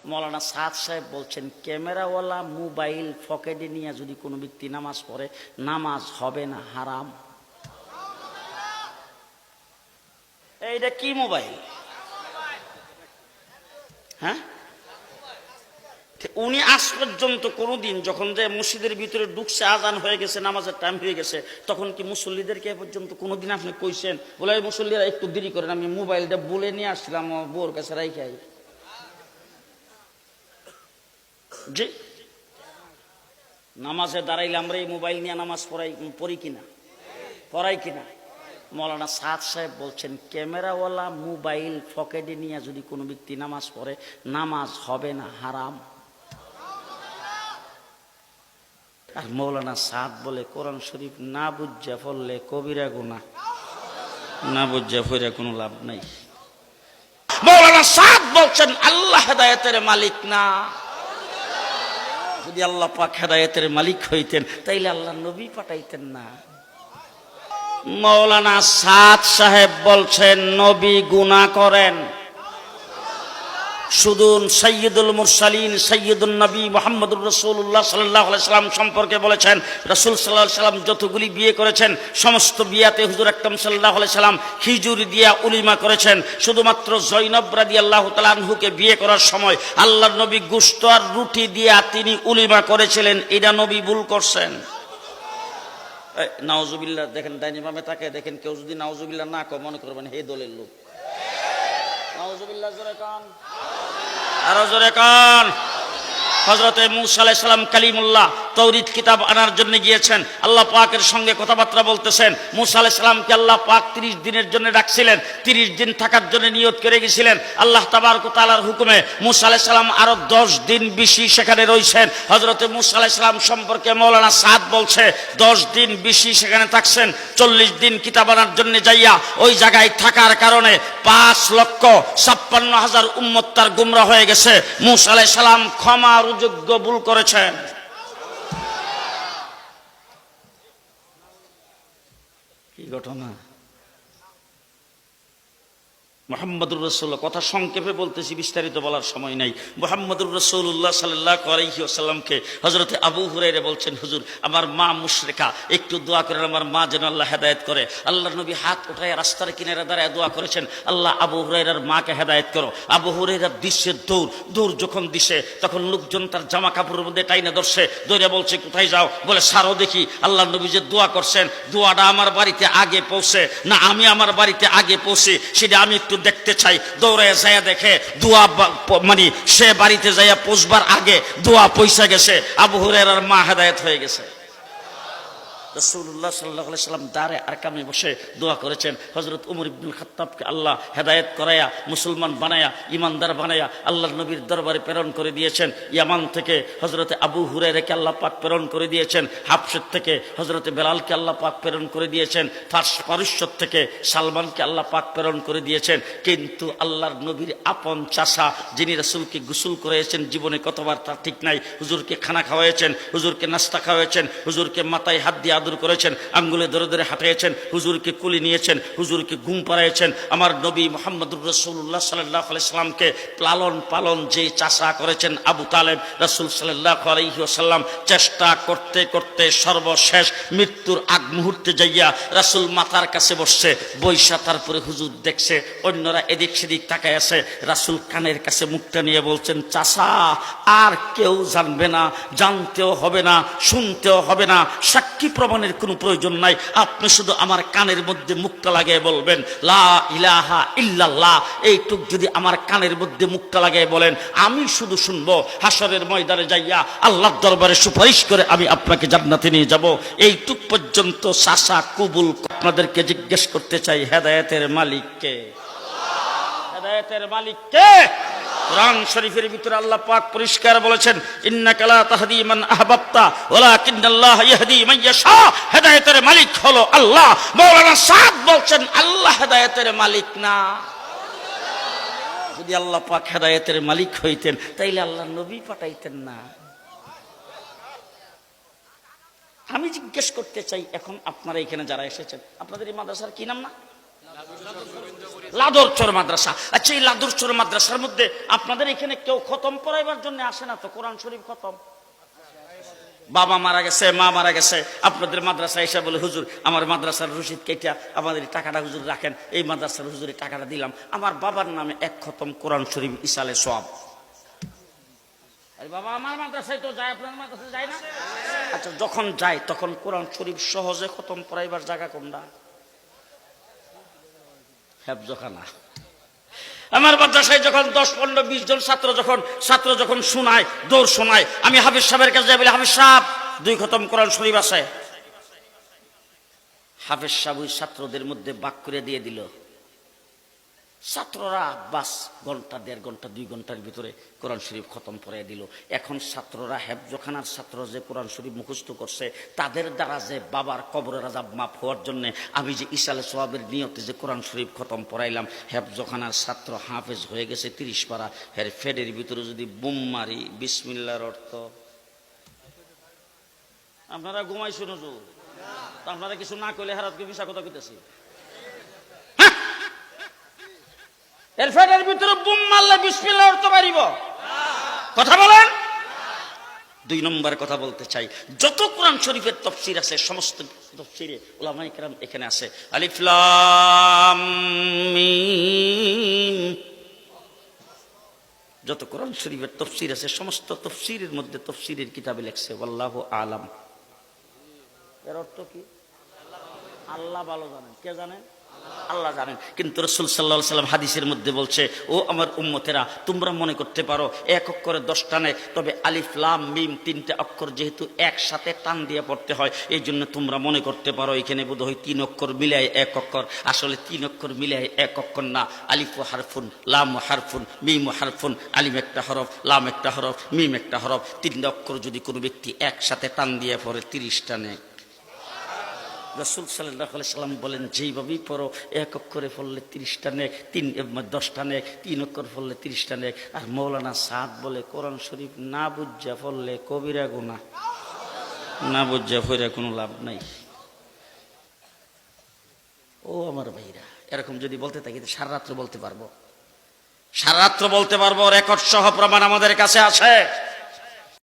মৌলানা সাদ সাহেব বলছেন, ক্যামেরাওয়ালা মোবাইল পকেটে নিয়ে যদি কোনো ব্যক্তি নামাজ পড়ে, নামাজ হবে না, হারাম। এইটা কি মোবাইল? হ্যাঁ, উনি আজ পর্যন্ত কোনোদিন যখন যে মসজিদের ভিতরে ঢুকছে, আজান হয়ে গেছে, নামাজের টাইম হয়ে গেছে, তখন কি মুসল্লিদেরকে পর্যন্ত কোনোদিন আপনি কইছেন বলে মুসল্লিরা একটু দেরি করেন, আমি মোবাইলটা বলে নিয়ে আসছিলাম আমার বউর কাছে রাইখাই? জি, নামাজে দাঁড়াইলে আমরা এই মোবাইল নিয়ে নামাজ পড়ি কিনা, পড়াই কিনা? মৌলানা সাদ সাহেব বলছেন, ক্যামেরাওয়ালা মোবাইল পকেটে নিয়ে যদি কোনো ব্যক্তি নামাজ পড়ে, নামাজ হবে না, হারাম। আর মৌলানা সাদ বলে, কোরআন শরীফ না বুঝা পড়লে কবিরা গুনাহ, না বুঝা পড়ে কোনো লাভ নাই। মৌলানা সাদ বলছেন, আল্লাহ হেদায়েতের মালিক না। যদি আল্লাহ পাক হেদায়েতের মালিক হইতেন তাইলে আল্লাহ নবী পাঠাইতেন না। মৌলানা সাদ সাহেব বলছেন, নবী গুনাহ করেন, শুধু সাইয়্যিদুল মুরসালিন সাইয়্যিদুন নবী মুহাম্মদুর রাসূলুল্লাহ সাল্লাল্লাহু আলাইহি সাল্লাম সম্পর্কে বলেছেন, রাসূল সাল্লাল্লাহু আলাইহি সাল্লাম যতগুলি বিয়ে করেছেন সমস্ত বিয়াতে হুজুর আকরাম সাল্লাল্লাহু আলাইহি সাল্লাম খিজুর দিয়া উলিমা করেছেন। শুধুমাত্র জয়নব রাদিয়াল্লাহু তাআলা আনহুকে বিয়ে করার সময় আল্লাহর নবী গোশত আর রুটি দিয়া তিনি উলিমা করেছিলেন। এটা নবী ভুল করছেন? নাউজুবিল্লাহ। দেখেন ডাইনি বামে তাকে দেখেন, কেউ যদি নাউজুবিল্লাহ না কয় মনে করবেন হে দলের লোক। নাউজুবিল্লাহ জোরে কান, আরো জোরে কান। হযরতে মূসা আলাইহিস সালাম কালিমুল্লাহ তাওরীত কিতাব আনার জন্য গিয়েছেন, আল্লাহ পাকের সঙ্গে কথাবার্তা বলতেছেন। মূসা আলাইহিস সালামকে আল্লাহ পাক 30 দিনের জন্য ডাকছিলেন, 30 দিন থাকার জন্য নিয়ত করে গেছিলেন। আল্লাহ তাবারক ওয়া তাআলার হুকুমে মূসা আলাইহিস সালাম আরো 10 দিন বেশি সেখানে রইছেন। হযরতে মূসা আলাইহিস সালাম সম্পর্কে মৌলানা সাদ বলছে, 10 দিন বেশি সেখানে থাকছেন। 40 দিন কিতাব আনার জন্য যাইয়া ওই জায়গায় থাকার কারণে 5,56,000 উম্মত তার গুমরা হয়ে গেছে। মূসা আলাইহিস সালাম ক্ষমার যোগ্য ভুল করেছেন। কি ঘটনা? মুহাম্মদুর রাসূলুল্লাহ, কথা সংক্ষেপে বলতেছি, বিস্তারিত বলার সময় নাই। মুহাম্মদুর রাসূলুল্লাহ সাল্লাল্লাহু আলাইহি ওয়াসাল্লামকে হযরতে আবু হুরায়রা বলছেন, হুজুর আমার মা মুশরিকা, একটু দোয়া করেন আমার মা যেন আল্লাহ হেদায়েত করে। আল্লাহর নবী হাত উঠায় রাস্তার কিনারে দাঁড়ায় দোয়া করেছেন, আল্লাহ আবু হুরায়রার মাকে হেদায়েত করো। আবু হুরায়রা দিশে দৌড় যখন দিশে, তখন লোকজন তার জামা কাপড়ের মধ্যে টাইনা ধরছে, দৌড়ে বলছে কোথায় যাও? বলে সারো দেখি আল্লাহর নবী যে দোয়া করছেন, দোয়াটা আমার বাড়িতে আগে পৌঁছে না আমি আমার বাড়িতে আগে পৌঁছি, সেটা আমি একটু দেখতে চাই। দৌড়ে যাইয়া দেখে দোয়া মানে সে বাড়িতে যাইয়া পৌঁছবার আগে দোয়া পৌঁছে গেছে, আবু হুরায়রার মা হেদায়েত হয়ে গেছে। রাসূলুল্লাহ সাল্লাল্লাহু আলাইহি সাল্লাম দারে আরকামে বসে দোয়া করেছেন, হযরত ওমর ইবনুল খাত্তাবকে আল্লাহ হেদায়েত করায়া মুসলমান বানায়া ইমানদার বানায়া আল্লাহর নবীর দরবারে প্রেরণ করে দিয়েছেন। ইয়ামান থেকে হযরতে আবু হুরায়রাকে আল্লাহ পাক প্রেরণ করে দিয়েছেন। হাবশা থেকে হযরতে বেলালকে আল্লাহ পাক প্রেরণ করে দিয়েছেন। পারস্য থেকে সালমানকে আল্লাহ পাক প্রেরণ করে দিয়েছেন। কিন্তু আল্লাহর নবীর আপন চাচা যিনি রাসূলকে গোসল করেছেন, জীবনে কতবার তা ঠিক নাই, হুজুরকে খানা খাওয়াইছেন, হুজুরকে নাস্তা খাওয়াইছেন, হুজুরকে মাথায় হাত দিয়ে আদর করেছেন, আঙ্গুলে ধরে ধরে হাঁটাইছেন, হুজুরকে কুলি নিয়েছেন, হুজুরকে ঘুম পাড়াইছেন। আমার নবী মুহাম্মদুর রাসূলুল্লাহ সাল্লাল্লাহু আলাইহি সাল্লামকে লালন পালন যে চাচা করেছেন আবু তালেব, রাসূল সাল্লাল্লাহু আলাইহি ওয়াসাল্লাম চেষ্টা করতে করতে সর্বশেষ মৃত্যুর আগ মুহূর্তে যাইয়া রাসূল মাথার কাছে বসছে, বৈশা তারপরে হুজুর দেখছে, অন্যরা এদিক সেদিক তাকায় আছে। রাসূল কানের কাছে মুখটা নিয়ে বলছেন, চাচা আর কেউ জানবে না, জানতেও হবে না, শুনতেও হবে না, সাক্ষী প্রমাণের কোনো প্রয়োজন নাই, আপনি শুধু আমার কানের মধ্যে মুখটা লাগিয়ে বলবেন লা ইলাহা ইল্লাল্লাহ। এইটুক যদি আমার কানের মধ্যে মুখটা লাগিয়ে বলেন, আমি শুধু শুনবো, হাসরের ময়দানে যাইয়া আল্লাহর দরবারে সুপারিশ করে আমি আপনাকে জান্নাতে নিয়ে যাব। এইটুক পর্যন্ত চাচা কবুল। আপনাদেরকে জিজ্ঞেস করতে চাই, হেদায়েতের মালিক কে? হেদায়েতের মালিক কে? কোরআন শরীফের ভিতরে আল্লাহ পাক পরিষ্কার বলেছেন, ইন্নাকা লা তাহদি মান আহবাবতা ওয়ালাকিন্নাল্লাহ ইয়াহদি মান ইয়াশা। হেদায়েতের মালিক হলো আল্লাহ। মাওলানা সাদ বলছেন, আল্লাহ হেদায়েতের মালিক না। যদি আল্লাহ পাক হেদায়েতের মালিক হইতেন তাইলে আল্লাহর নবী পাঠাইতেন না। আমি জিজ্ঞেস করতে চাই, এখন আপনারা এখানে যারা এসেছেন, আপনাদের এই মাদ্রাসার কি নাম? না লাদরচর মাদ্রাসা। আচ্ছা, এই লাদরচর মাদ্রাসার মধ্যে আপনাদের এখানে কেউ খতম পড়াইবার জন্য আসে না তো? কোরআন শরীফ খতম, বাবা মারা গেছে, মা মারা গেছে, আপনাদের মাদ্রাসা এসে বলে হুজুর আমার মাদ্রাসার রসিদ কেটে আমাদের টাকাটা হুজুর রাখেন, এই মাদ্রাসার হুজুরের টাকাটা দিলাম, আমার বাবার নামে এক খতম কোরআন শরীফ ইসালে সওয়াব। আরে বাবা, আমার মাদ্রাসায় তো যায়, আপনার মাদ্রাসায় যায় না? আচ্ছা, যখন যায় তখন কোরআন শরীফ সহজে খতম পড়াইবার জায়গা কোনটা? হেফজখানা। আমার মাদ্রাসায় যখন 10, 15, 20 জন ছাত্র যখন শোনায়, দৌড় শোনায়, আমি হাফিজ সাহেবের কাছে যাই, বলি হাফিজ সাহেব 2 খতম কোরআন শরীফ আছে। হাফিজ সাহেব ওই ছাত্রদের মধ্যে বাক করে দিয়ে দিল। ছাত্ররা বাস ঘন্টা, 1.5 ঘন্টা, 2 ঘন্টার ভিতরে কোরআন শরীফ খতম পড়ে দিল। এখন ছাত্ররা, হেফজখানার ছাত্র যে কোরআন শরীফ মুখস্থ করছে, তাদের দ্বারা যে বাবার কবরের আযাব মাফ হওয়ার জন্য আমি যে ইসালে সওয়াবের নিয়তে যে কোরআন শরীফ খতম পড়াইলাম, হেফজখানার ছাত্র হাফেজ হয়ে গেছে 30 পারা। এর ফেডের ভিতরে যদি বুম মারি, বিসমিল্লাহর অর্থ আপনারা ঘুমাইছেন হুজুর? আপনারা কিছু না কইলে হারাতকে মিশা কথা কইতেছি। এর ফেডের ভিতরে বুম মারলে বিসমিল্লাহর অর্থ পারিব? কথা বলেন। 2 নম্বর কথা বলতে চাই, যত কোরআন শরীফের তাফসীর আছে সমস্ত তাফসীরে উলামায়ে কেরাম এখানে আছে। আলিফ লাম মিম, যত কোরআন শরীফের তাফসীর আছে সমস্ত তাফসীরের মধ্যে তাফসীরের কিতাবে লেখছে আল্লাহু আলাম। এর অর্থ কি? আল্লাহ ভালো জানেন। কে জানেন? আল্লাহ জানেন। কিন্তু রাসূল সাল্লাল্লাহু আলাইহি ওয়াসাল্লাম হাদিসের মধ্যে বলছে, ও আমার উম্মতেরা, তোমরা মনে করতে পারো 1 অক্ষরে 10 টানে, তবে আলিফ লাম মিম 3টে অক্ষর যেহেতু একসাথে টান দিয়ে পড়তে হয়, এই জন্য তোমরা মনে করতে পারো এখানে বোধহয় 3 অক্ষর মিলাই 1 অক্ষর। আসলে 3 অক্ষর মিলাই 1 অক্ষর না। আলিফ হারফুন, লাম হারফুন, মিম হারফুন। আলিফ একটা হরফ, লাম একটা হরফ, মিম একটা হরফ। 3 অক্ষর যদি কোনো ব্যক্তি একসাথে টান দিয়ে পড়ে 30 টানে। রাসূল সাল্লাল্লাহু আলাইহি সাল্লাম বলেন, যেইভাবেই পড়ো 1 অক্ষরে পড়লে 30টা নেক, 10টা নেক, 3 অক্ষর পড়লে 30টা নেক। আর মৌলানা সাদ বলে, কোরআন শরীফ না বুঝা পড়লে কবিরা গুনাহ, না বুঝা পড়ে কোনো লাভ নাই। ও আমার ভাইরা, এরকম যদি বলতে থাকি তো সারা রাত্র বলতে পারবো, সারা রাত্র বলতে পারবো। রেকর্ড সহ প্রমাণ আমাদের কাছে আছে।